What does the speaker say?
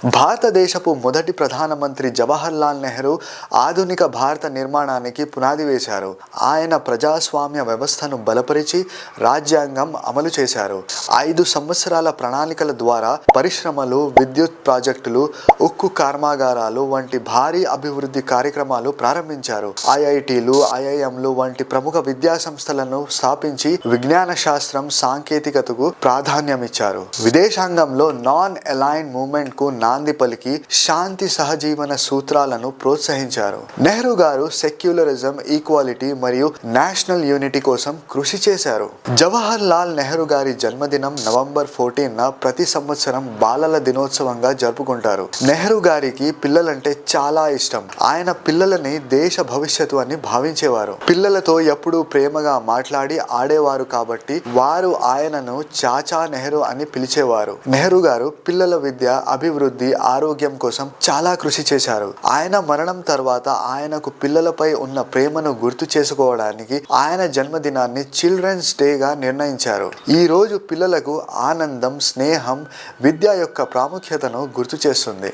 భారతదేశపు మొదటి ప్రధానమంత్రి జవహర్లాల్ నెహ్రూ ఆధునిక భారత నిర్మాణానికి పునాది వేశారు. ఆయన ప్రజాస్వామ్య వ్యవస్థను బలపరిచి రాజ్యాంగం అమలు చేశారు. 5 సంవత్సరాల ప్రణాళికల ద్వారా పరిశ్రమలు, విద్యుత్ ప్రాజెక్టులు, ఉక్కు కర్మాగారాలు వంటి భారీ అభివృద్ధి కార్యక్రమాలు ప్రారంభించారు. ఐఐటీలు, ఐఐఎంలు వంటి ప్రముఖ విద్యా సంస్థలను స్థాపించి విజ్ఞాన శాస్త్రం, సాంకేతికతకు ప్రాధాన్యమిచ్చారు. విదేశాంగంలో నాన్ అలైన్డ్ మూవ్మెంట్ కు నాంది పలికి శాంతి సహజీవన సూత్రాలను ప్రోత్సహించారు. నెహ్రూ గారు సెక్యులరిజం, ఈక్వాలిటీ మరియు నేషనల్ యూనిటీ కోసం కృషి చేశారు. జవహర్ లాల్ నెహ్రూ గారి జన్మదినం నవంబర్ 14న ప్రతి సంవత్సరం బాలల దినోత్సవంగా జరుపుకుంటారు. నెహ్రూ గారికి పిల్లలంటే చాలా ఇష్టం. ఆయన పిల్లలని దేశ భవిష్యత్తు అని భావించేవారు. పిల్లలతో ఎప్పుడూ ప్రేమగా మాట్లాడి ఆడేవారు కాబట్టి వారు ఆయనను చాచా నెహ్రూ అని పిలిచేవారు. నెహ్రూ గారు పిల్లల విద్య, అభివృద్ధి, ఆరోగ్యం కోసం చాలా కృషి చేశారు. ఆయన మరణం తర్వాత ఆయనకు పిల్లలపై ఉన్న ప్రేమను గుర్తు చేసుకోవడానికి ఆయన జన్మదినాన్ని చిల్డ్రన్స్ డేగా నిర్ణయించారు. ఈ రోజు పిల్లలకు ఆనందం, స్నేహం, విద్య యొక్క ప్రాముఖ్యతను గుర్తు చేస్తుంది.